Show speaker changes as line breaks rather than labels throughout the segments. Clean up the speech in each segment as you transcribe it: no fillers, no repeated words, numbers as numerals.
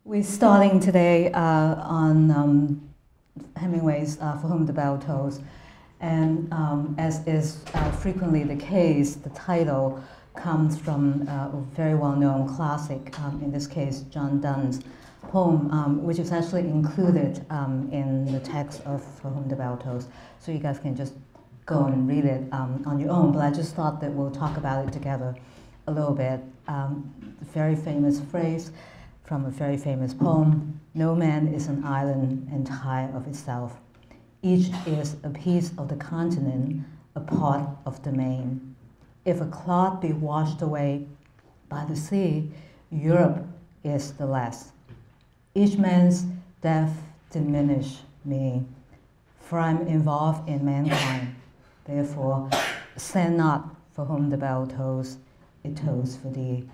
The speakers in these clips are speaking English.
We're starting today on Hemingway's For Whom the Bell Tolls. And as is frequently the case, the title comes from a very well-known classic, in this case, John Donne's poem, which is actually included in the text of For Whom the Bell Tolls. So you guys can just go and read it on your own, but I just thought that we'll talk about it together a little bit. Very famous phrase from a very famous poem: "No man is an island entire of itself. Each is a piece of the continent, a part of the main. If a clod be washed away by the sea, Europe is the less. Each man's death diminish me, for I'm involved in mankind. Therefore, send not for whom the bell tolls, it tolls for thee."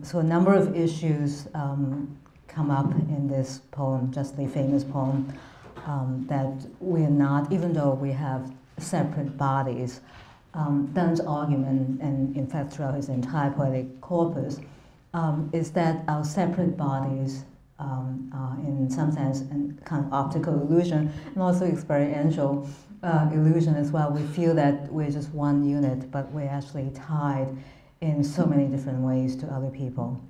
So a number of issues come up in this poem, justly famous poem, that we're not, even though we have separate bodies. Donne's argument, and in fact throughout his entire poetic corpus, is that our separate bodies are in some sense a kind of optical illusion, and also experiential illusion as well. We feel that we're just one unit, but we're actually tied in so many different ways to other people.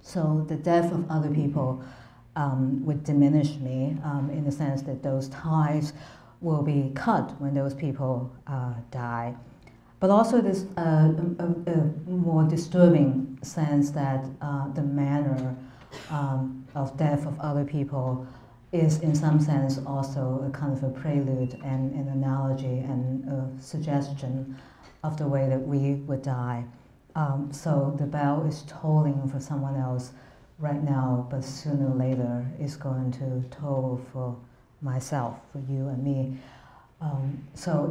So the death of other people would diminish me in the sense that those ties will be cut when those people die. But also this a more disturbing sense that the manner of death of other people is in some sense also a kind of a prelude and an analogy and a suggestion of the way that we would die. So the bell is tolling for someone else right now, but sooner or later is going to toll for myself, for you and me. So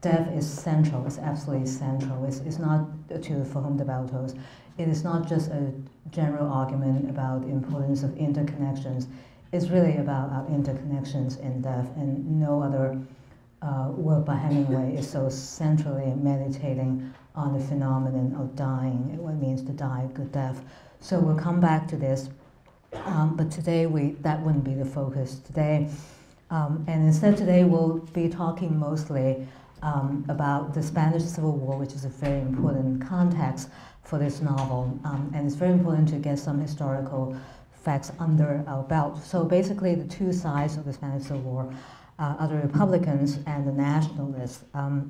death is central, it's absolutely central. It's not to For Whom the Bell Tolls. It is not just a general argument about the importance of interconnections. It's really about our interconnections in death, and no other work by Hemingway is so centrally meditating on the phenomenon of dying, what it means to die a good death. So we'll come back to this, but today that wouldn't be the focus today. And instead today we'll be talking mostly about the Spanish Civil War, which is a very important context for this novel. And it's very important to get some historical facts under our belt. So basically the two sides of the Spanish Civil War are the Republicans and the Nationalists.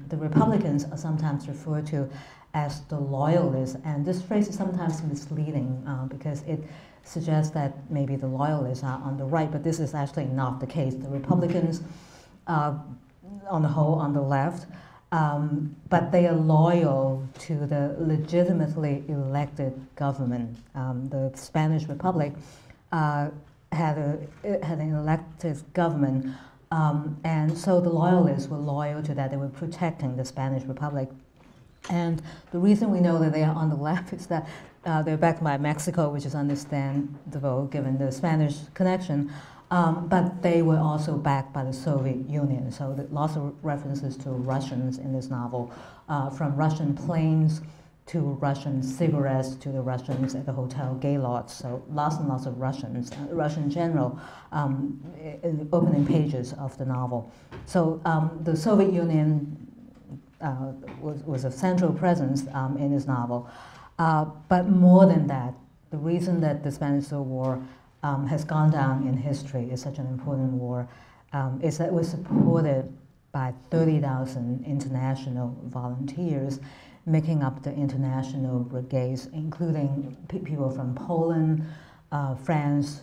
The Republicans are sometimes referred to as the Loyalists, and this phrase is sometimes misleading because it suggests that maybe the Loyalists are on the right, but this is actually not the case. The Republicans are on the whole on the left, but they are loyal to the legitimately elected government. The Spanish Republic had an elected government, and so the Loyalists were loyal to that. They were protecting the Spanish Republic. And the reason we know that they are on the left is that they're backed by Mexico, which is understandable given the Spanish connection, but they were also backed by the Soviet Union. So lots of references to Russians in this novel, from Russian planes to Russian cigarettes to the Russians at the Hotel Gaylord. So lots and lots of Russians, Russian general, in the opening pages of the novel. So the Soviet Union was a central presence in this novel. But more than that, the reason that the Spanish Civil War has gone down in history, is such an important war, is that it was supported by 30,000 international volunteers making up the international brigades, including people from Poland, France,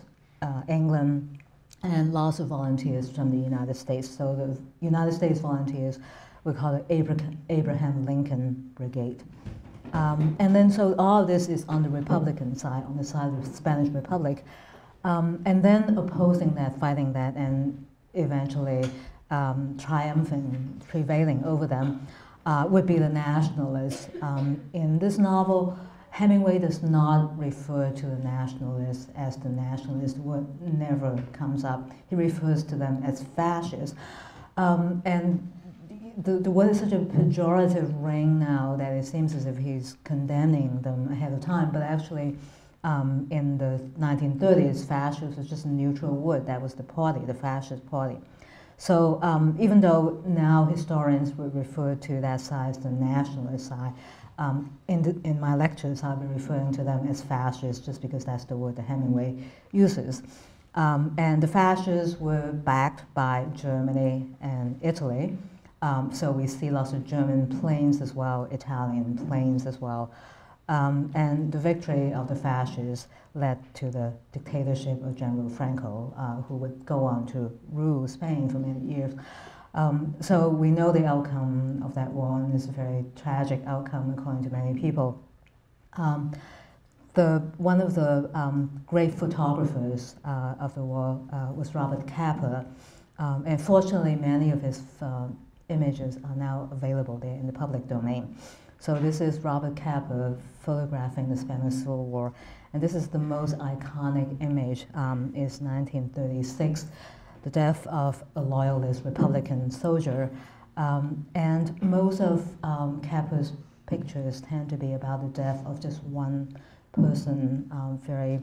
England, and lots of volunteers from the United States. So the United States volunteers, we call it Abraham Lincoln Brigade. And then so all of this is on the Republican side, on the side of the Spanish Republic. And then opposing that, fighting that, and eventually triumphing, prevailing over them, would be the Nationalists. In this novel, Hemingway does not refer to the Nationalists as the Nationalists. The word never comes up. He refers to them as fascists. And the word is such a pejorative ring now that it seems as if he's condemning them ahead of time, but actually In the 1930s, fascist was just a neutral word. That was the party, the fascist party. So even though now historians would refer to that side as the nationalist side, in my lectures I'll be referring to them as fascists just because that's the word that Hemingway uses. And the fascists were backed by Germany and Italy. So we see lots of German planes as well, Italian planes as well. And the victory of the fascists led to the dictatorship of General Franco, who would go on to rule Spain for many years. So we know the outcome of that war, and it's a very tragic outcome according to many people. One of the great photographers of the war was Robert Capa, and fortunately many of his images are now available there in the public domain. So this is Robert Capa photographing the Spanish Civil War, and this is the most iconic image. Is 1936, the death of a loyalist Republican soldier, and most of Capa's pictures tend to be about the death of just one person, very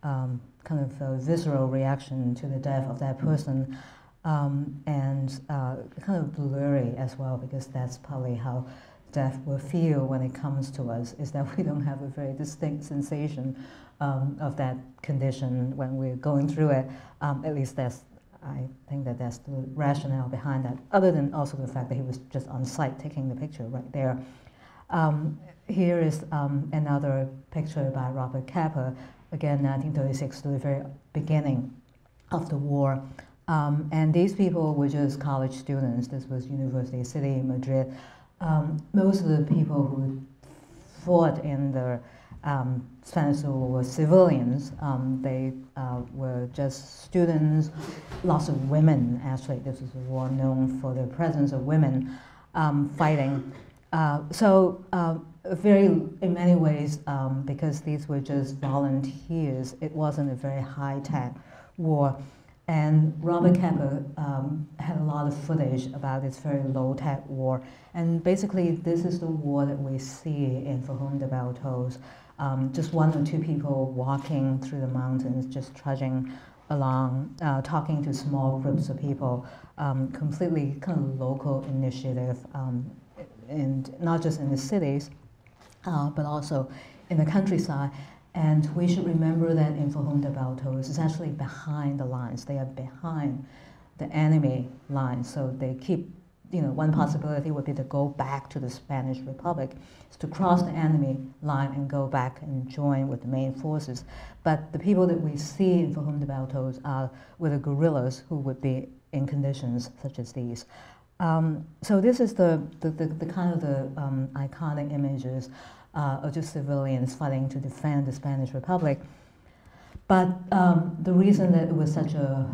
kind of a visceral reaction to the death of that person, and kind of blurry as well, because that's probably how death will feel when it comes to us, is that we don't have a very distinct sensation of that condition when we're going through it. At least I think that's the rationale behind that, other than also the fact that he was just on site taking the picture right there. Here is another picture by Robert Capa, again 1936, to the very beginning of the war. And these people were just college students. This was University City, Madrid. Most of the people who fought in the Spanish Civil War were civilians. They were just students, lots of women, actually. This was a war known for the presence of women fighting. In many ways, because these were just volunteers, it wasn't a very high-tech war. And Robert Capa had a lot of footage about this very low-tech war. And basically, this is the war that we see in For Whom the Bell Tolls. Just one or two people walking through the mountains, just trudging along, talking to small groups of people, completely kind of local initiative, and not just in the cities, but also in the countryside. And we should remember that in For Whom the Bell Tolls is actually behind the lines. They are behind the enemy lines. So they keep, one possibility would be to go back to the Spanish Republic, to cross the enemy line and go back and join with the main forces. But the people that we see in For Whom the Bell Tolls were the guerrillas who would be in conditions such as these. So this is the kind of the iconic images of just civilians fighting to defend the Spanish Republic. But the reason that it was such a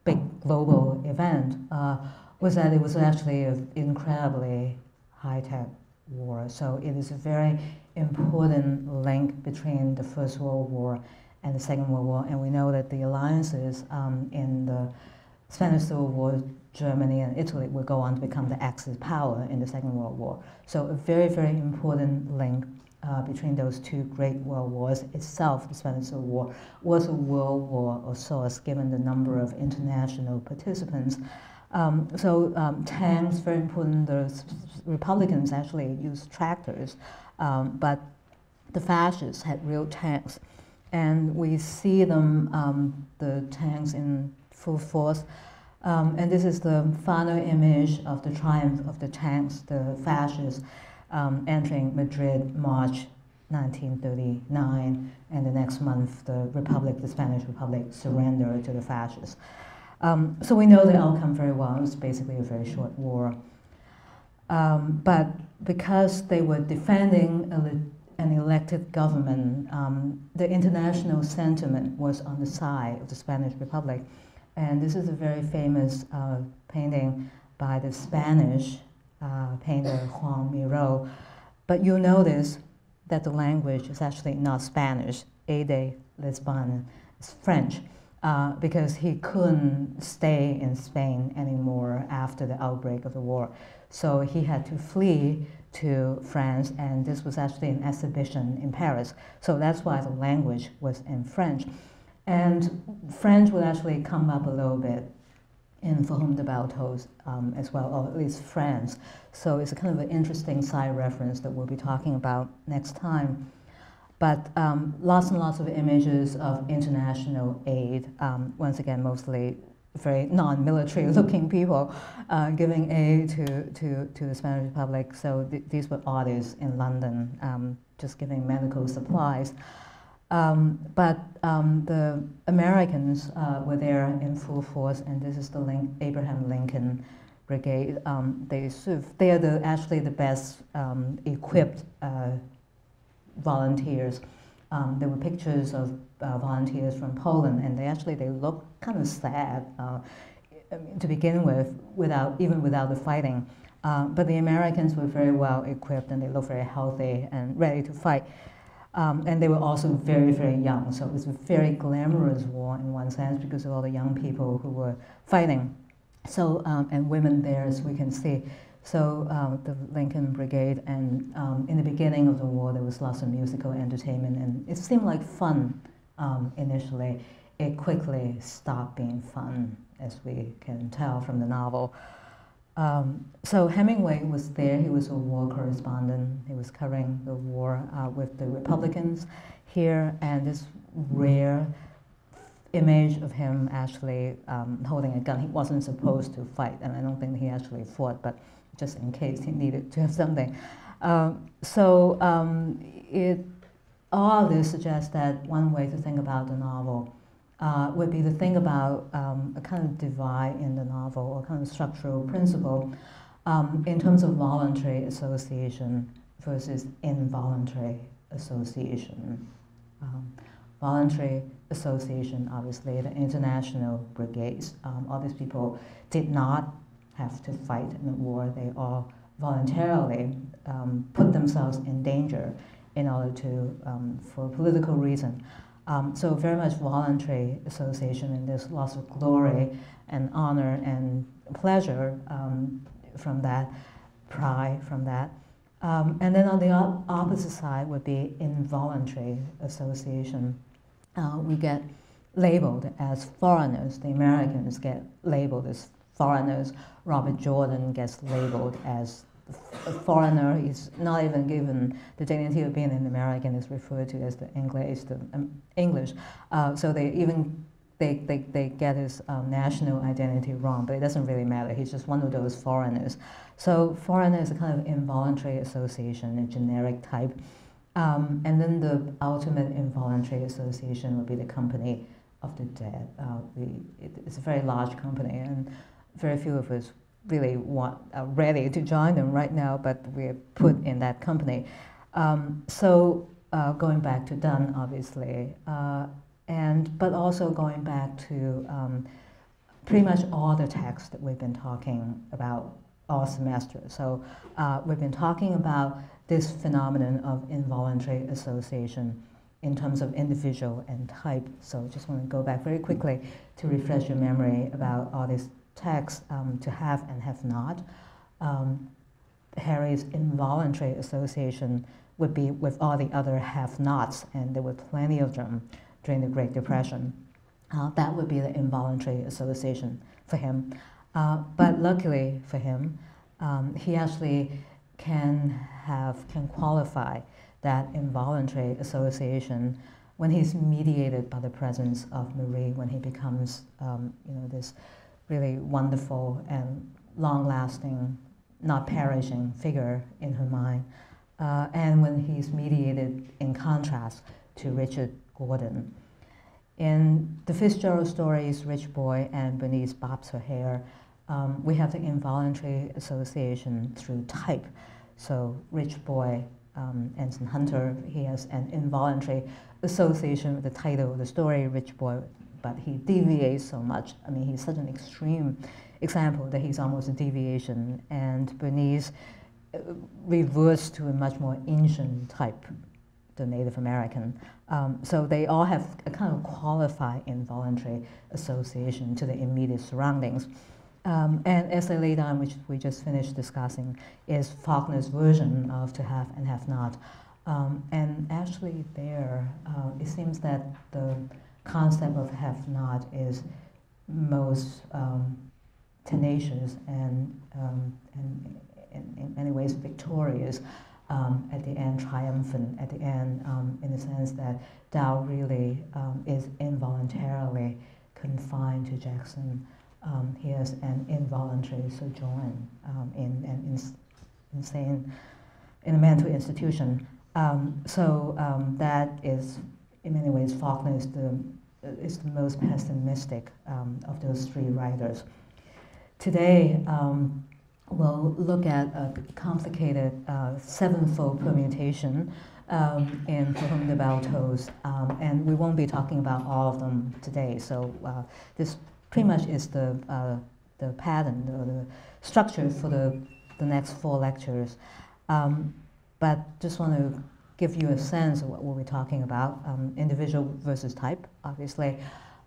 big global event was that it was actually an incredibly high-tech war. So it is a very important link between the First World War and the Second World War. And we know that the alliances in the Spanish Civil War, Germany and Italy would go on to become the Axis power in the Second World War. So a very, very important link between those two great world wars. Itself, the Spanish Civil War was a world war of sorts, given the number of international participants. Tanks, very important. The Republicans actually used tractors, but the fascists had real tanks. And we see them, the tanks in full force. And this is the final image of the triumph of the tanks, the fascists entering Madrid, March 1939, and the next month the Spanish Republic surrendered to the fascists. So we know the outcome very well. It was basically a very short war. But because they were defending an elected government, the international sentiment was on the side of the Spanish Republic. And this is a very famous painting by the Spanish painter Juan Miró. But you'll notice that the language is actually not Spanish, de l'Espagne, it's French, because he couldn't stay in Spain anymore after the outbreak of the war. So he had to flee to France, and this was actually an exhibition in Paris. So that's why the language was in French. And French would actually come up a little bit in For Whom the Bell Tolls as well, or at least France. So it's a kind of an interesting side reference that we'll be talking about next time. But lots and lots of images of international aid, once again, mostly very non-military looking people giving aid to the Spanish Republic. So these were artists in London just giving medical supplies. But the Americans were there in full force, and this is the Abraham Lincoln Brigade. They are actually the best equipped volunteers. There were pictures of volunteers from Poland, and they look kind of sad to begin with, even without the fighting. But the Americans were very well equipped, and they looked very healthy and ready to fight. And they were also very, very young, so it was a very glamorous war in one sense because of all the young people who were fighting. So, and women there, as we can see. So the Lincoln Brigade, and in the beginning of the war, there was lots of musical entertainment, and it seemed like fun initially. It quickly stopped being fun, as we can tell from the novel. So Hemingway was there. He was a war correspondent. He was covering the war with the Republicans here, and this rare image of him actually holding a gun. He wasn't supposed to fight, and I don't think he actually fought, but just in case he needed to have something. All of this suggests that one way to think about the novel would be to think about a kind of divide in the novel, or kind of structural principle in terms of voluntary association versus involuntary association. Voluntary association, obviously, the international brigades, all these people did not have to fight in the war. They all voluntarily put themselves in danger in order to, for political reason. So very much voluntary association, and there's lots of glory and honor and pleasure from that, pride from that. And then on the opposite side would be involuntary association. We get labeled as foreigners. The Americans get labeled as foreigners. Robert Jordan gets labeled as a foreigner. He's not even given the dignity of being an American. Is referred to as the English. So they get his national identity wrong, but it doesn't really matter. He's just one of those foreigners. So foreigner is a kind of involuntary association, a generic type. And then the ultimate involuntary association would be the company of the dead. It's a very large company, and very few of us really are ready to join them right now, but we're put in that company. Going back to Donne, obviously, but also going back to pretty much all the texts that we've been talking about all semester. So we've been talking about this phenomenon of involuntary association in terms of individual and type. So just want to go back very quickly to refresh your memory about all these texts, to have and have not. Harry's involuntary association would be with all the other have-nots, and there were plenty of them during the Great Depression. That would be the involuntary association for him. But luckily for him, he actually can qualify that involuntary association when he's mediated by the presence of Marie, when he becomes this really wonderful and long-lasting, not perishing figure in her mind, and when he's mediated in contrast to Richard Gordon. In the Fitzgerald stories, Rich Boy and Bernice Bobs Her Hair, we have the involuntary association through type. So Rich Boy, Ensign Hunter, he has an involuntary association with the title of the story, Rich Boy, but he deviates so much. I mean, he's such an extreme example that he's almost a deviation. And Bernice reverts to a much more ancient type, the Native American. So they all have a kind of qualified involuntary association to the immediate surroundings. And Essay Lay Down, which we just finished discussing, is Faulkner's version of To Have and Have Not. And actually there, it seems that the concept of have not is most tenacious and in many ways victorious, at the end, triumphant at the end, in the sense that Tao really is involuntarily confined to Jackson. He has an involuntary sojourn in an insane, in a mental institution. That is, in many ways, Faulkner is the most pessimistic of those three writers. Today, we'll look at a complicated sevenfold permutation in For Whom the Bell Tolls, and we won't be talking about all of them today. So this pretty much is the pattern, the structure for the next 4 lectures. But just want to give you a sense of what we'll be talking about. Individual versus type, obviously.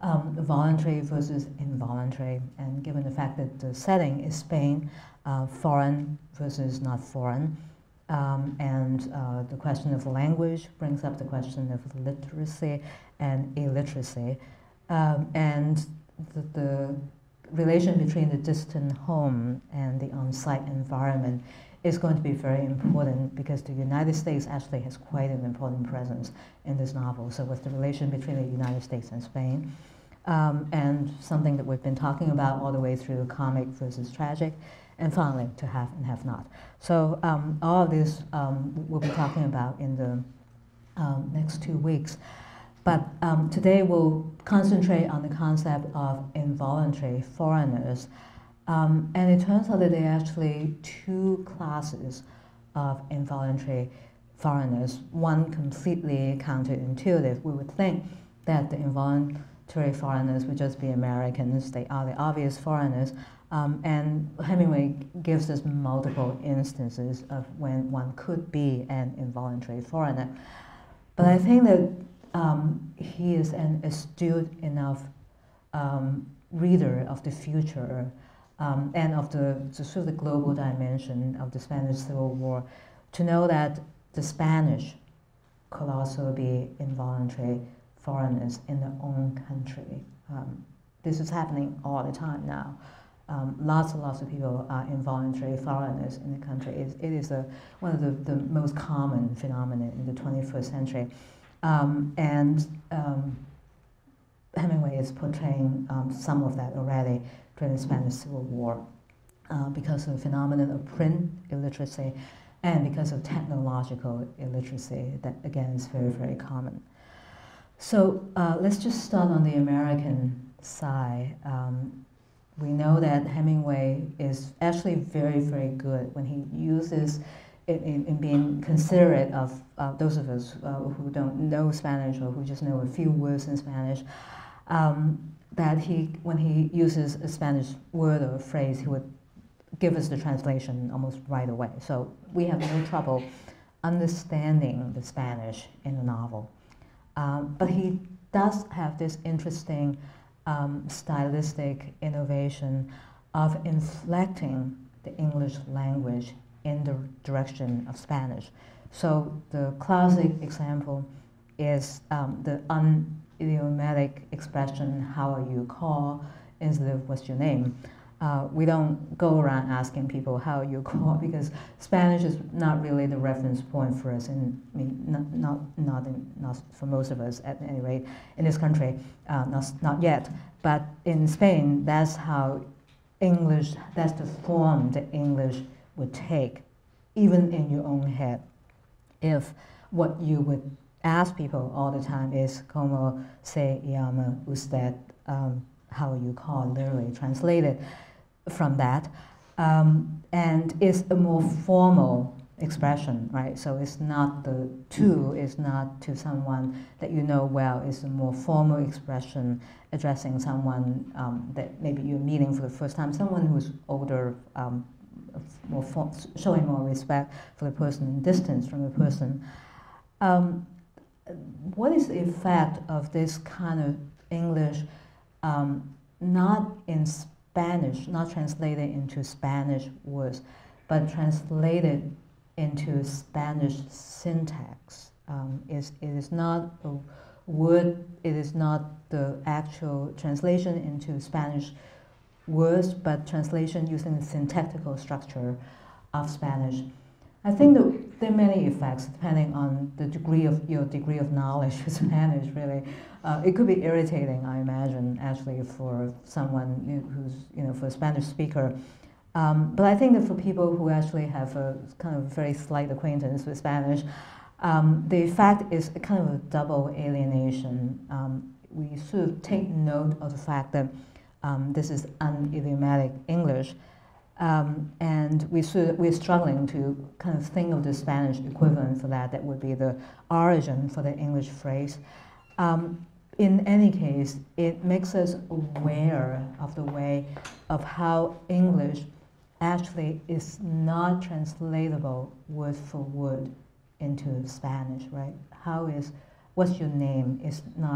Voluntary versus involuntary. And given the fact that the setting is Spain, foreign versus not foreign. And the question of language brings up the question of literacy and illiteracy. And the relation between the distant home and the on-site environment is going to be very important because the United States actually has quite an important presence in this novel. So with the relation between the United States and Spain, and something that we've been talking about all the way through comic versus tragic, and finally To Have and Have Not. So all of this we'll be talking about in the next 2 weeks. But today we'll concentrate on the concept of involuntary foreigners. And it turns out that there are actually 2 classes of involuntary foreigners. One completely counterintuitive. We would think that the involuntary foreigners would just be Americans. They are the obvious foreigners. And Hemingway gives us multiple instances of when one could be an involuntary foreigner. But I think that he is an astute enough reader of the future and of the sort of the global dimension of the Spanish Civil War to know that the Spanish could also be involuntary foreigners in their own country. This is happening all the time now. Lots and lots of people are involuntary foreigners in the country. It is one of the most common phenomena in the 21st century. Hemingway is portraying some of that already during the Spanish Civil War because of the phenomenon of print illiteracy and because of technological illiteracy that, again, is very, very common. So let's just start on the American side. We know that Hemingway is actually very, very good when he uses in being considerate of those of us who don't know Spanish or who just know a few words in Spanish, that when he uses a Spanish word or a phrase, he would give us the translation almost right away. So we have no trouble understanding the Spanish in the novel. But he does have this interesting stylistic innovation of inflecting the English language in the direction of Spanish. So the classic example is the unidiomatic expression, how are you called, instead of what's your name. We don't go around asking people how you call because Spanish is not really the reference point for us, not for most of us at any rate in this country, not yet. But in Spain, that's how English, that's the form that English would take, even in your own head. If what you would ask people all the time is "Como se llama usted?" How are you called? Literally translated from that, and it's a more formal expression, right? So it's not the to, it's not to someone that you know well. It's a more formal expression addressing someone that maybe you're meeting for the first time, someone who's older, showing more respect for the person and distance from the person. What is the effect of this kind of English, not in Spanish, not translated into Spanish words, but translated into Spanish syntax. It is not a word, it is not the actual translation into Spanish words, but translation using the syntactical structure of Spanish. I think that there are many effects depending on the degree of your degree of knowledge with Spanish, really. It could be irritating, I imagine, actually, for someone who's, for a Spanish speaker. But I think that for people who actually have a kind of very slight acquaintance with Spanish, the effect is a kind of a double alienation. We sort of take note of the fact that this is unidiomatic English, and we're struggling to kind of think of the Spanish equivalent for that. That would be the origin for the English phrase. In any case, it makes us aware of the way of how English actually is not translatable word for word into Spanish, right? What's your name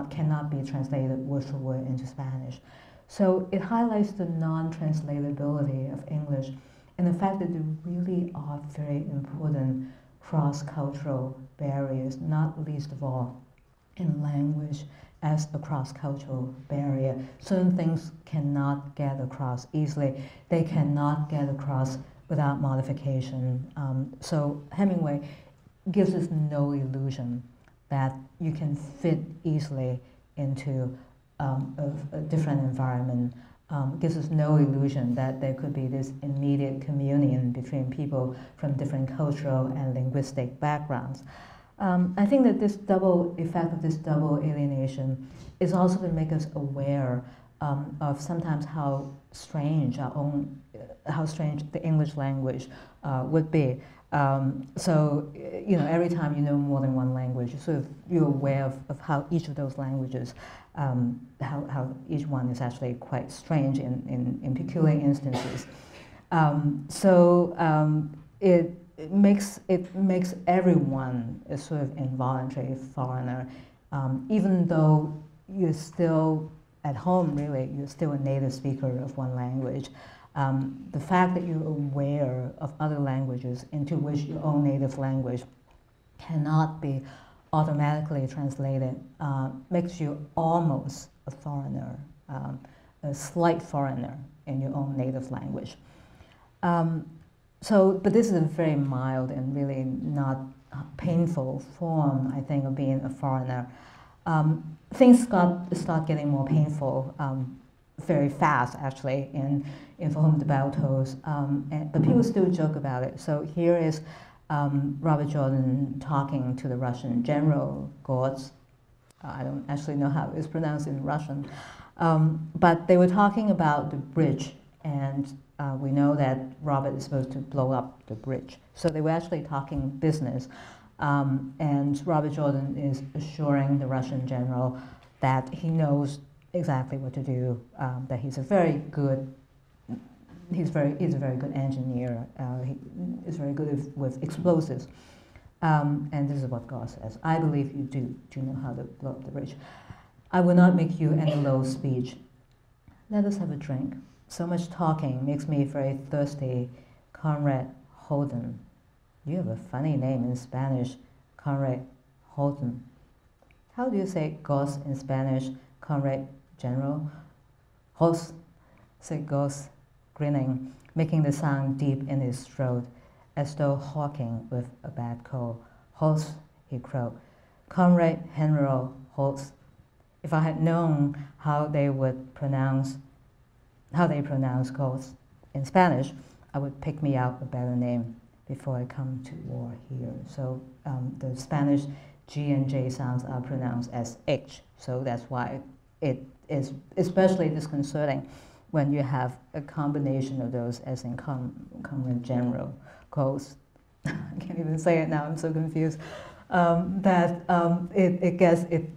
cannot be translated word for word into Spanish. So it highlights the non-translatability of English and the fact that there really are very important cross-cultural barriers, not least of all in language as a cross-cultural barrier. Certain things cannot get across easily. They cannot get across without modification. So Hemingway gives us no illusion that you can fit easily into a different environment. Gives us no illusion that there could be this immediate communion between people from different cultural and linguistic backgrounds. I think that this double effect of this double alienation is also to make us aware of sometimes how strange the English language would be. So, every time you know more than one language, you're aware of how each of those languages, how each one is actually quite strange in peculiar instances. It makes everyone a sort of involuntary foreigner, even though you're still at home, really, you're still a native speaker of one language. The fact that you're aware of other languages into which your own native language cannot be automatically translated makes you almost a foreigner, a slight foreigner in your own native language. But this is a very mild and really not painful form, I think, of being a foreigner. Things start getting more painful very fast, actually, in For Whom the Bell Tolls, but people still joke about it. So here is Robert Jordan talking to the Russian general, Gors. I don't actually know how it's pronounced in Russian, but they were talking about the bridge, and we know that Robert is supposed to blow up the bridge. So they were actually talking business, and Robert Jordan is assuring the Russian general that he knows exactly what to do, that he's a very good engineer. He is very good with explosives. And this is what God says: "I believe you do know how to blow up the bridge. I will not make you any low speech. Let us have a drink. So much talking makes me very thirsty. Conrad Holden." You have a funny name in Spanish, Conrad Holden. How do you say Gors in Spanish, Conrad General? Gors, said Gors, grinning, making the sound deep in his throat, as though hawking with a bad cold. "Holst," he croaked. "Conrad General Holst. If I had known how they pronounce Gors in Spanish, I would pick me out a better name before I come to war here." So the Spanish G and J sounds are pronounced as H. So that's why it is especially disconcerting when you have a combination of those, as in Conrad General Gors. I can't even say it now, I'm so confused. It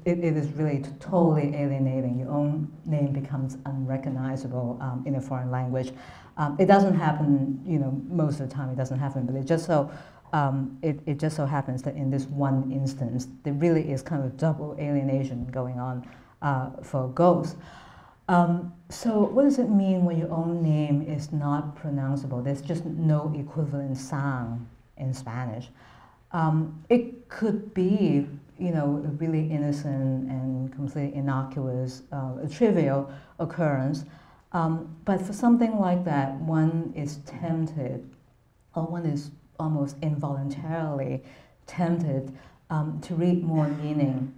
is really totally alienating. Your own name becomes unrecognizable in a foreign language. It doesn't happen, most of the time it doesn't happen, but it just so happens that in this one instance, there really is kind of double alienation going on for Gors. So what does it mean when your own name is not pronounceable? There's just no equivalent sound in Spanish. It could be, a really innocent and completely innocuous, a trivial occurrence. But for something like that, one is tempted, or one is almost involuntarily tempted to read more meaning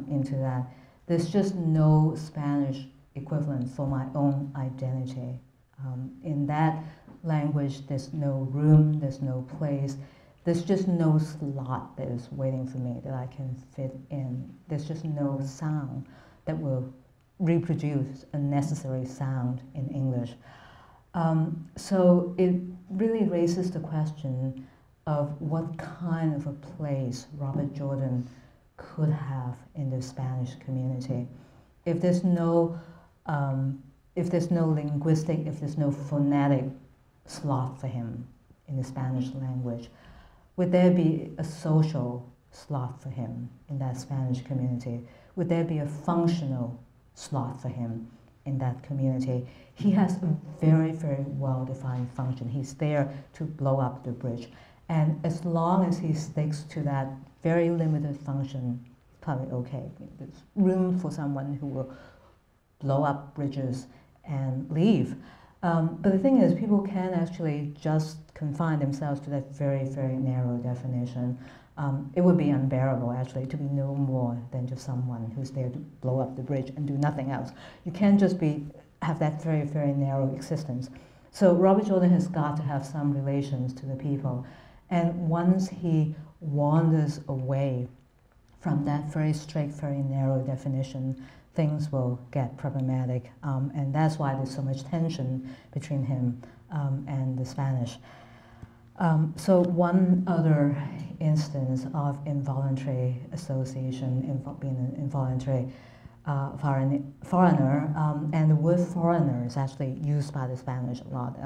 into that. There's just no Spanish equivalent for my own identity. In that language, there's no room, there's no place, there's just no slot that is waiting for me that I can fit in. There's just no sound that will reproduce a necessary sound in English. So it really raises the question of what kind of a place Robert Jordan could have in the Spanish community. If there's no linguistic, if there's no phonetic slot for him in the Spanish language, would there be a social slot for him in that Spanish community? Would there be a functional slot for him in that community? He has a very, very well-defined function. He's there to blow up the bridge. And as long as he sticks to that very limited function, probably okay. There's room for someone who will blow up bridges and leave. But the thing is, people can actually just confine themselves to that very, very narrow definition. It would be unbearable, actually, to be no more than just someone who's there to blow up the bridge and do nothing else. You can't just have that very, very narrow existence. So Robert Jordan has got to have some relations to the people. And once he wanders away from that very strict, very narrow definition, things will get problematic. And that's why there's so much tension between him and the Spanish. So one other instance of involuntary association, being an involuntary foreigner, and the word foreigner is actually used by the Spanish a lot,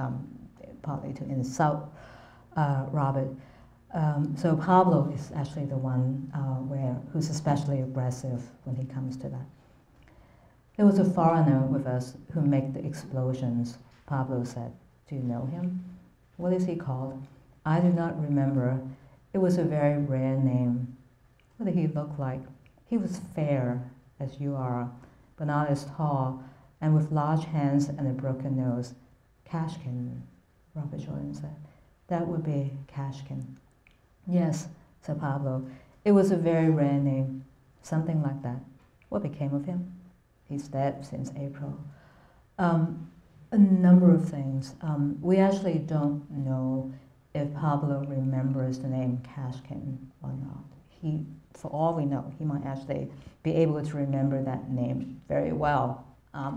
partly to insult Robert. So Pablo is actually the one who's especially aggressive when he comes to that. There was a foreigner with us who made the explosions. Pablo said, "Do you know him? What is he called?" "I do not remember. It was a very rare name." "What did he look like?" "He was fair, as you are, but not as tall, and with large hands and a broken nose." "Kashkin," Robert Jordan said. "That would be Kashkin." "Yes," said Pablo. "It was a very rare name, something like that." "What became of him?" "He's dead since April." A number of things. We actually don't know if Pablo remembers the name Kashkin or not. For all we know, he might actually be able to remember that name very well.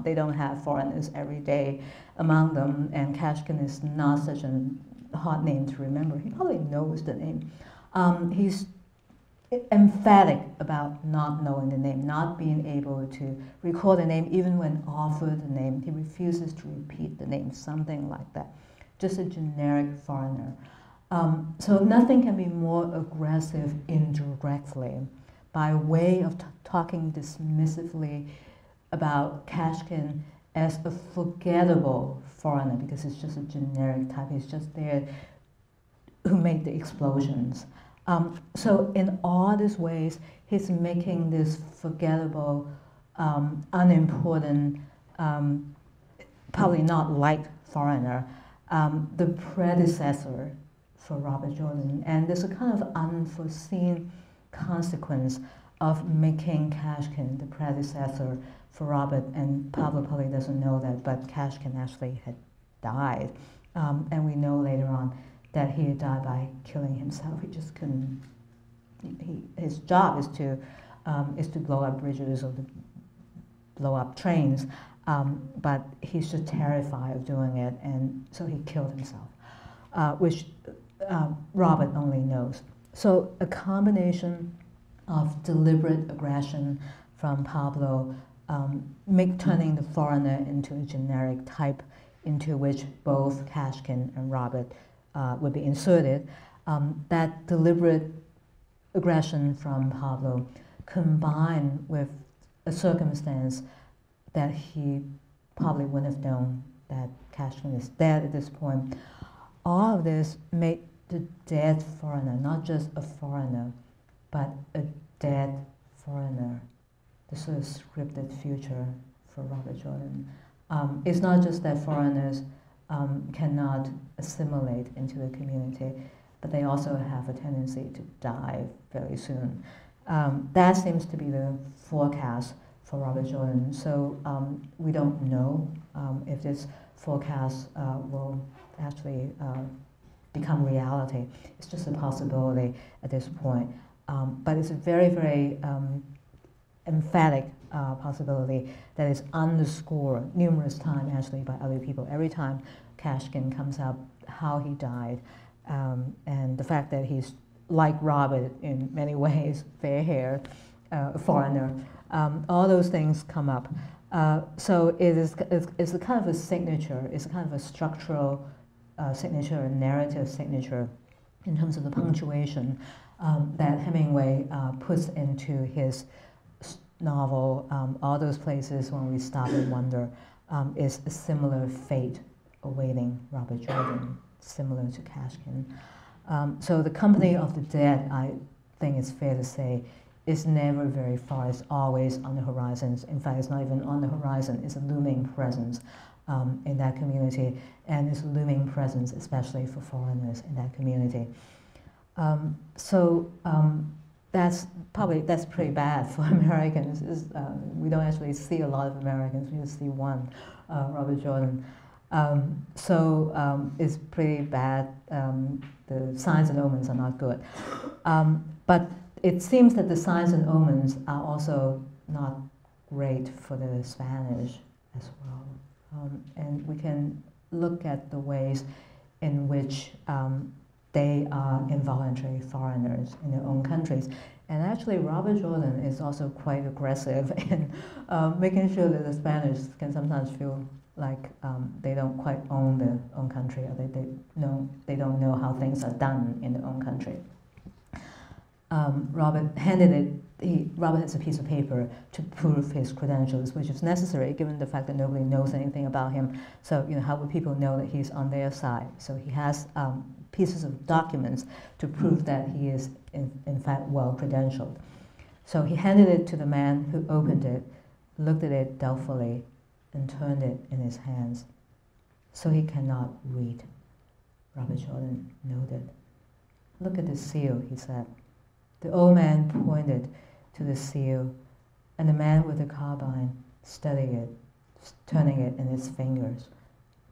They don't have foreigners every day among them, and Kashkin is not such a hard name to remember. He probably knows the name. He's emphatic about not knowing the name, not being able to recall the name, even when offered the name. He refuses to repeat the name, something like that. Just a generic foreigner. So nothing can be more aggressive indirectly by way of talking dismissively about Kashkin as a forgettable foreigner, because it's just a generic type. He's just there who made the explosions. So in all these ways, he's making this forgettable, unimportant, probably not liked foreigner, the predecessor for Robert Jordan. And there's a kind of unforeseen consequence of making Kashkin the predecessor for Robert, and Pablo probably doesn't know that, but Kashkin actually had died. And we know later on that he had died by killing himself. He just couldn't. His job is to blow up bridges or to blow up trains, but he's just terrified of doing it, and so he killed himself, which Robert only knows. So a combination of deliberate aggression from Pablo, turning the foreigner into a generic type into which both Kashkin and Robert would be inserted. That deliberate aggression from Pablo, combined with a circumstance that he probably wouldn't have known that Kashkin is dead at this point. All of this made the dead foreigner, not just a foreigner, but a dead foreigner, the sort of scripted future for Robert Jordan. It's not just that foreigners cannot assimilate into the community, but they also have a tendency to die very soon. That seems to be the forecast for Robert Jordan. So we don't know if this forecast will actually become reality. It's just a possibility at this point. But it's a very, very emphatic possibility that is underscored numerous times actually by other people. Every time Kashkin comes up, how he died, and the fact that he's like Robert in many ways, fair-haired, a foreigner, all those things come up. So it's a kind of a signature, it's a kind of a structural signature, a narrative signature in terms of the punctuation that Hemingway puts into his novel. All those places when we stop and wonder is a similar fate awaiting Robert Jordan, similar to Kashkin. So the company of the dead, I think it's fair to say, is never very far. It's always on the horizons. In fact, it's not even on the horizon. It's a looming presence in that community, and it's a looming presence, especially for foreigners in that community. That's pretty bad for Americans. We don't actually see a lot of Americans. We just see one, Robert Jordan. It's pretty bad. The signs and omens are not good. But it seems that the signs and omens are also not great for the Spanish as well. And we can look at the ways in which they are involuntary foreigners in their own countries. And actually, Robert Jordan is also quite aggressive in making sure that the Spanish can sometimes feel like they don't quite own their own country, or they don't know how things are done in their own country. Robert has a piece of paper to prove his credentials, which is necessary given the fact that nobody knows anything about him. So, how would people know that he's on their side? So he has pieces of documents to prove that he is, in fact, well credentialed. So he handed it to the man who opened it, looked at it doubtfully, and turned it in his hands. So he cannot read, Robert Jordan noted. Look at the seal, he said. The old man pointed to the seal, and the man with the carbine studied it, turning it in his fingers.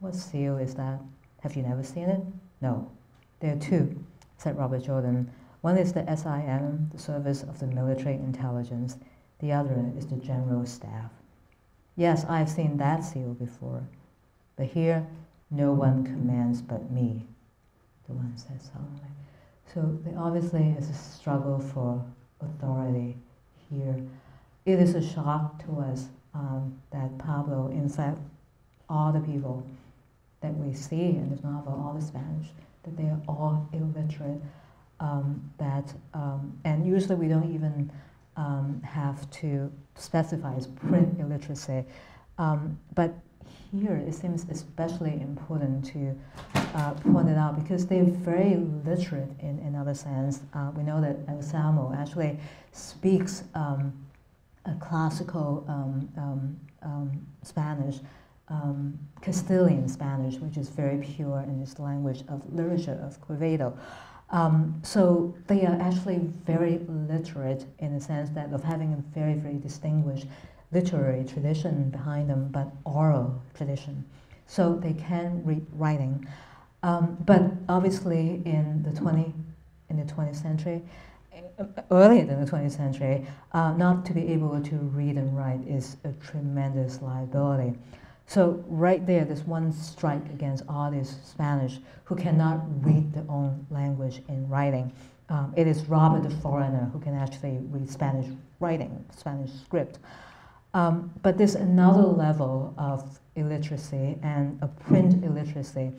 What seal is that? Have you never seen it? No. There are two, said Robert Jordan. One is the SIM, the Service of the Military Intelligence. The other is the General Staff. Yes, I've seen that seal before. But here, no one commands but me, the one said solemnly. So there obviously is a struggle for authority here. It is a shock to us that Pablo, in fact, all the people that we see in this novel, all the Spanish, that they are all illiterate, and usually we don't even have to specify as print illiteracy, but here it seems especially important to point it out because they're very literate in another sense. We know that Anselmo actually speaks a classical Spanish, Castilian Spanish, which is very pure in this language of literature of Quevedo. So they are actually very literate in the sense that of having a very, very distinguished literary tradition behind them, but oral tradition. So they can read writing. But obviously in the 20th century, earlier than the 20th century, not to be able to read and write is a tremendous liability. So right there, there's one strike against all these Spanish who cannot read their own language in writing. It is Robert the foreigner who can actually read Spanish writing, Spanish script. But there's another level of illiteracy and a print illiteracy.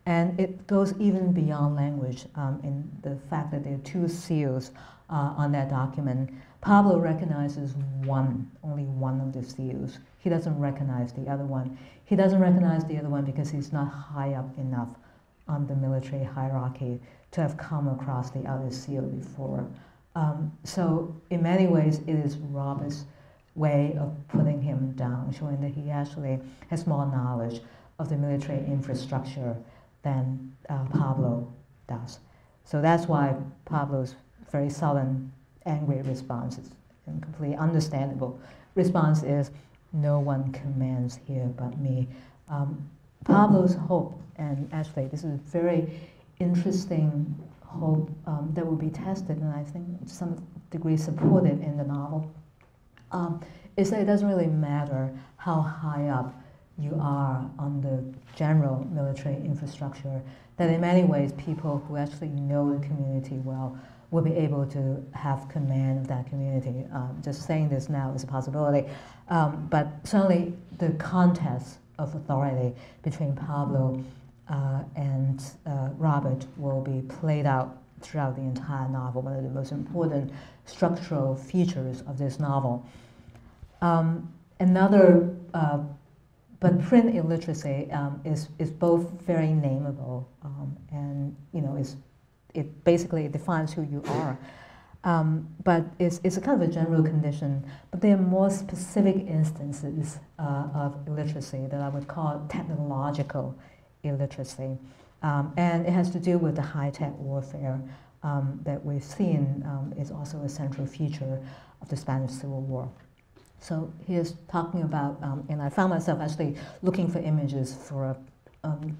And it goes even beyond language in the fact that there are two seals on that document. Pablo recognizes only one of these views. He doesn't recognize the other one. He doesn't recognize the other one because he's not high up enough on the military hierarchy to have come across the other seal before. So in many ways, it is Robert's way of putting him down, showing that he actually has more knowledge of the military infrastructure than Pablo does. So that's why Pablo's very sullen, angry response is a completely understandable response is, no one commands here but me. Pablo's hope, and actually this is a very interesting hope that will be tested, and I think to some degree supported in the novel, is that it doesn't really matter how high up you are on the general military infrastructure, that in many ways people who actually know the community well will be able to have command of that community. Just saying this now is a possibility, but certainly the contest of authority between Pablo and Robert will be played out throughout the entire novel, one of the most important structural features of this novel. But print illiteracy is both very nameable and it basically defines who you are. But it's a kind of a general condition, but there are more specific instances of illiteracy that I would call technological illiteracy. And it has to do with the high-tech warfare that we've seen is also a central feature of the Spanish Civil War. So here's talking about, and I found myself actually looking for images for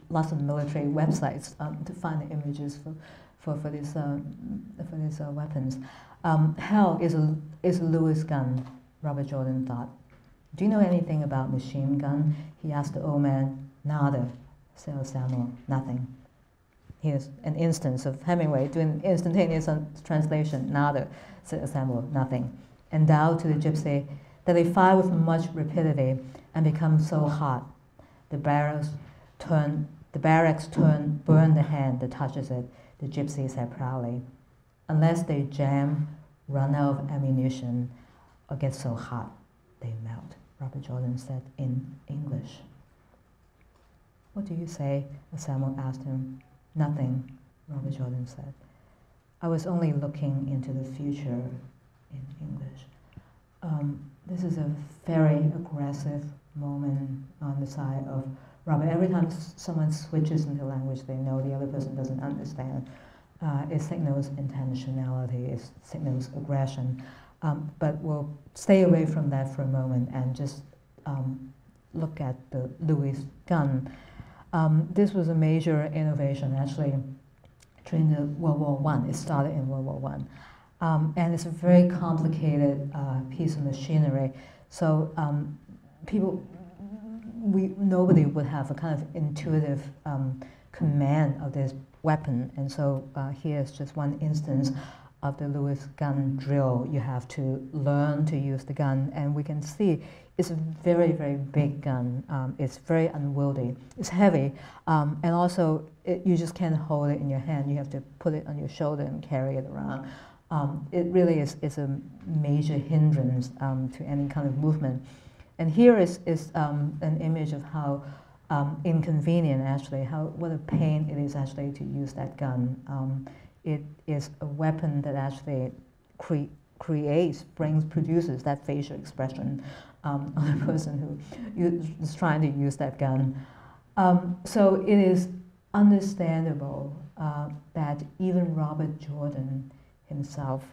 lots of military websites to find the images for these weapons. Hell is a Lewis gun, Robert Jordan thought. Do you know anything about machine gun? He asked the old man. Nada, said Samuel, nothing. Here's an instance of Hemingway doing instantaneous translation. Nada, said Samuel, nothing. Endowed to the gypsy, that they fire with much rapidity and become so hot. The barracks turn, burn the hand that touches it, the gypsy said proudly. Unless they jam, run out of ammunition, or get so hot, they melt, Robert Jordan said in English. What do you say? Samuel asked him. Nothing, Robert Jordan said. I was only looking into the future in English. This is a very aggressive moment on the side of Robert. Every time someone switches into language they know the other person doesn't understand, it signals intentionality, it signals aggression. But we'll stay away from that for a moment and just look at the Lewis gun. This was a major innovation actually during the World War I. It started in World War I. And it's a very complicated piece of machinery. So nobody would have a kind of intuitive command of this weapon. And so here's just one instance of the Lewis gun drill. You have to learn to use the gun, and we can see it's a very, very big gun. It's very unwieldy. It's heavy, and also you just can't hold it in your hand. You have to put it on your shoulder and carry it around. It really is a major hindrance to any kind of movement. And here is an image of how inconvenient actually, what a pain it is actually to use that gun. It is a weapon that actually produces that facial expression on a person who is trying to use that gun. So it is understandable that even Robert Jordan himself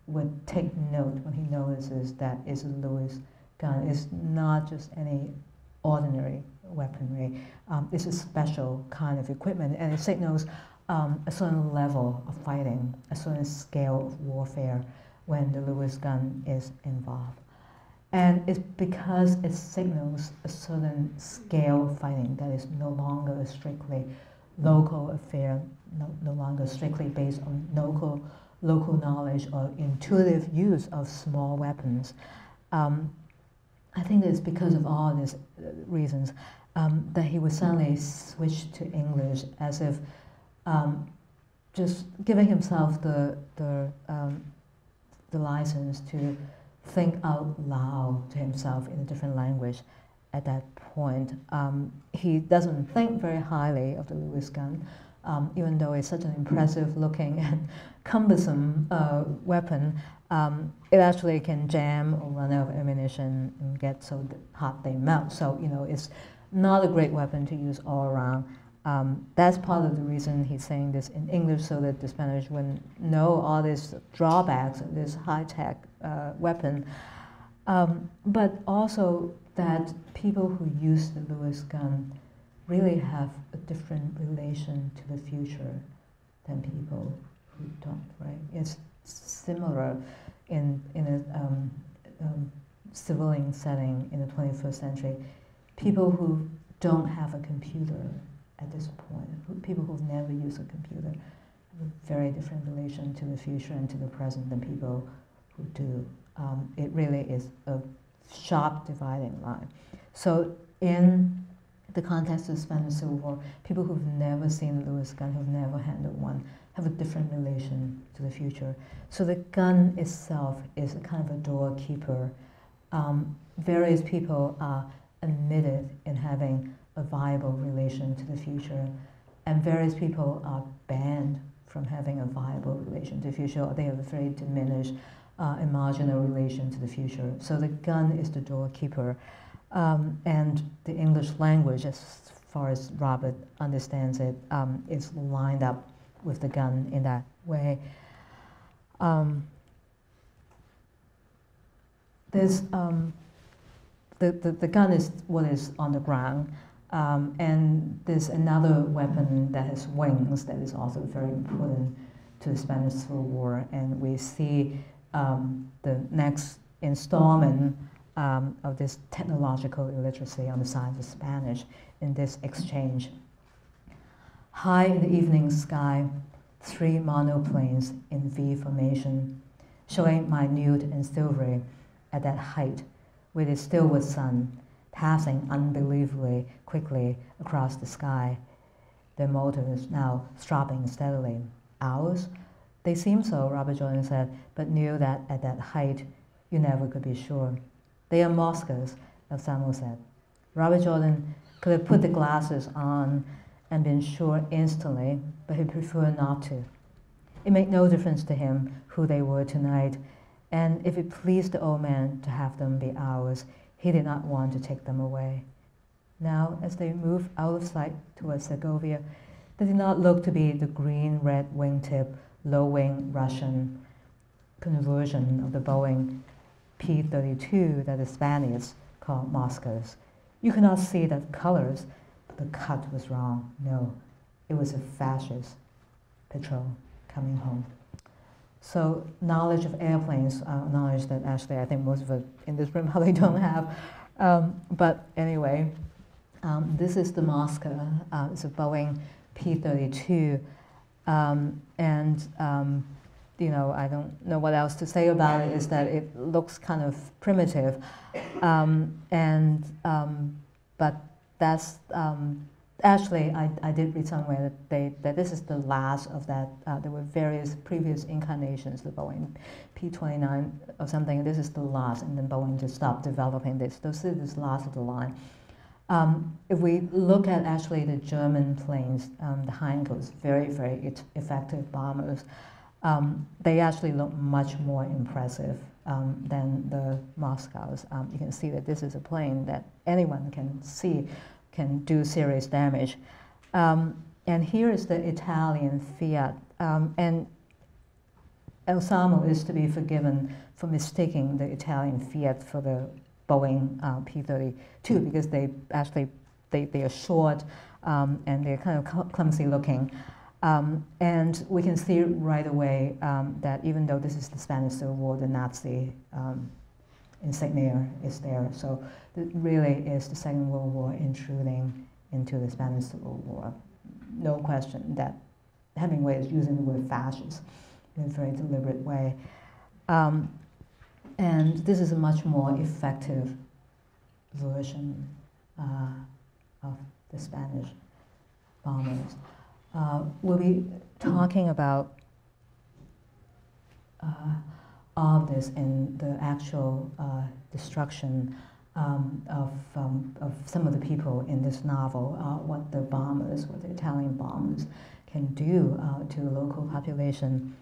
would take note when he notices that it's a Lewis gun. It's not just any ordinary weaponry. It's a special kind of equipment, and it signals a certain level of fighting, a certain scale of warfare when the Lewis gun is involved. And it's because it signals a certain scale of fighting that is no longer a strictly local affair, no longer strictly based on local knowledge or intuitive use of small weapons. I think it's because of all these reasons that he would suddenly switch to English, as if just giving himself the the license to think out loud to himself in a different language at that point. He doesn't think very highly of the Lewis gun, even though it's such an impressive looking and cumbersome weapon. It actually can jam or run out of ammunition and get so hot they melt. So, you know, it's not a great weapon to use all around. That's part of the reason he's saying this in English, so that the Spanish wouldn't know all these drawbacks of this high-tech weapon. But also that people who use the Lewis gun really have a different relation to the future than people who don't, right? It's similar in a civilian setting in the 21st century. People who don't have a computer at this point, people who've never used a computer, have a very different relation to the future and to the present than people who do. It really is a sharp dividing line. So in the context of the Spanish Civil War, people who've never seen a Lewis gun, who've never handled one, have a different relation to the future. So the gun itself is a kind of a doorkeeper. Various people are admitted in having a viable relation to the future, and various people are banned from having a viable relation to the future, or they have a very diminished and marginal relation to the future. So the gun is the doorkeeper, and the English language, as far as Robert understands it, is lined up with the gun in that way. There's the gun is what is on the ground, and there's another weapon that has wings that is also very important to the Spanish Civil War, and we see the next installment of this technological illiteracy on the side of the Spanish in this exchange. High in the evening sky, 3 monoplanes in V formation, showing minute and silvery at that height, with the stillward sun passing unbelievably quickly across the sky. Their motors now throbbing steadily. Ours? They seem so, Robert Jordan said, but knew that at that height you never could be sure. They are Moscow's, Elsammo said. Robert Jordan could have put the glasses on and been sure instantly, but he preferred not to. It made no difference to him who they were tonight, and if it pleased the old man to have them be ours, he did not want to take them away. Now, as they moved out of sight towards Segovia, they did not look to be the green-red wingtip, low-wing Russian conversion of the Boeing P-32 that the Spaniards called Moscow's. You could not see the colors, but the cut was wrong. No, it was a fascist patrol coming home. So knowledge of airplanes, knowledge that actually I think most of us in this room probably don't have. But anyway, this is the Moscow. It's a Boeing P-32. You know, I don't know what else to say about it, is that it looks kind of primitive. But that's, actually, I did read somewhere that this is the last of that. There were various previous incarnations, the Boeing P-29 or something, and this is the last, and then Boeing just stopped developing this. This is the last of the line. If we look at actually the German planes, the Heinkels, very, very effective bombers, they actually look much more impressive than the Moscows. You can see that this is a plane that anyone can see can do serious damage. And here is the Italian Fiat. And Elsammo is to be forgiven for mistaking the Italian Fiat for the Boeing P-32, because they actually, they are short and they're kind of clumsy looking. And we can see right away that even though this is the Spanish Civil War, the Nazi insignia is there. So it really is the Second World War intruding into the Spanish Civil War. No question that Hemingway is using the word fascist in a very deliberate way. And this is a much more effective version of the Spanish bombers. We'll be talking about of this and the actual destruction of some of the people in this novel, what the bombers, what the Italian bombers can do to the local population.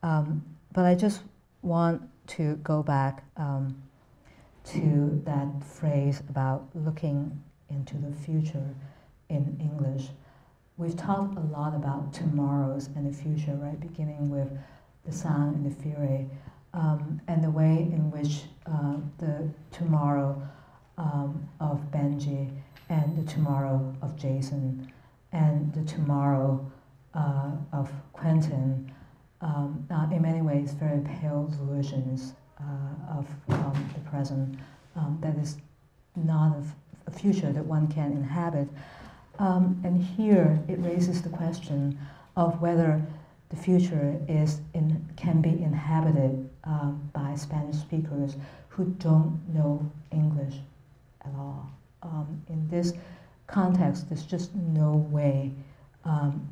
But I just want to go back to that phrase about looking into the future in English. We've talked a lot about tomorrows and the future, right? Beginning with the Sound and the Fury, and the way in which the tomorrow of Benji and the tomorrow of Jason and the tomorrow of Quentin are in many ways very pale versions of the present that is not a future that one can inhabit. And here it raises the question of whether the future can be inhabited by Spanish speakers who don't know English at all. In this context, there's just no way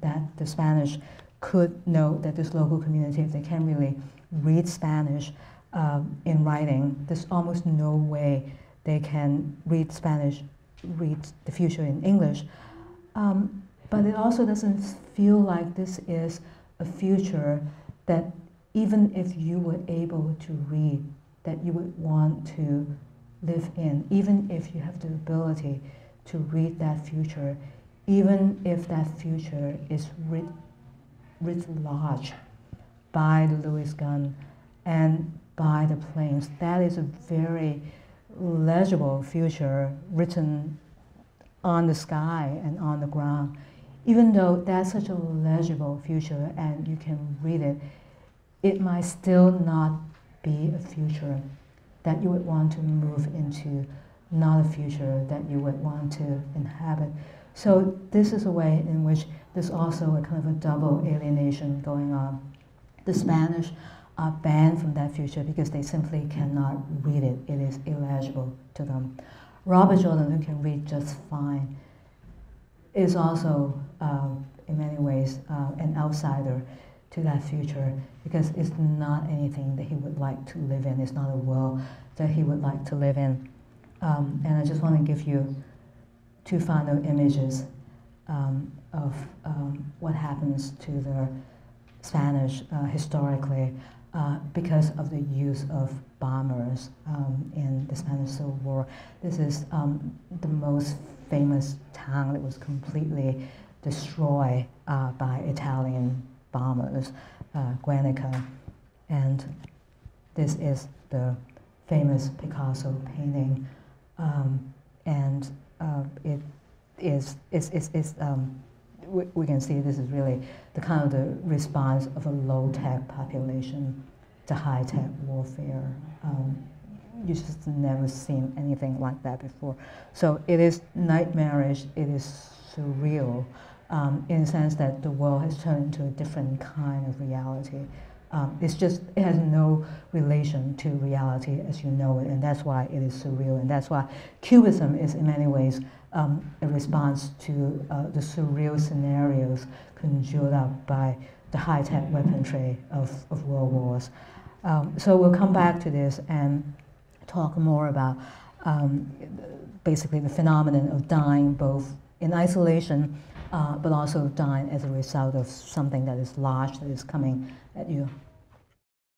that the Spanish could know that this local community, if they can't really read Spanish in writing, there's almost no way they can read Spanish, read the future in English. But it also doesn't feel like this is a future that even if you were able to read, that you would want to live in, even if you have the ability to read that future, even if that future is writ large by the Lewis gun and by the planes. That is a very legible future written on the sky and on the ground. Even though that's such a legible future and you can read it, it might still not be a future that you would want to move into, not a future that you would want to inhabit. So this is a way in which there's also a kind of a double alienation going on. The Spanish are banned from that future because they simply cannot read it. It is illegible to them. Robert Jordan, who can read just fine, is also, in many ways, an outsider to that future because it's not anything that he would like to live in. It's not a world that he would like to live in. And I just want to give you two final images of what happens to the Spanish historically because of the use of bombers in the Spanish Civil War. This is the most famous town that was completely destroyed by Italian bombers, Guernica. And this is the famous Picasso painting. And it is, we can see this is really the kind of the response of a low-tech population to high-tech warfare. You just never seen anything like that before. So it is nightmarish, it is surreal, in the sense that the world has turned into a different kind of reality. It has no relation to reality as you know it, and that's why it is surreal, and that's why Cubism is in many ways a response to the surreal scenarios conjured up by the high-tech weaponry of world wars. So we'll come back to this and talk more about basically the phenomenon of dying both in isolation, but also dying as a result of something that is large, that is coming at you.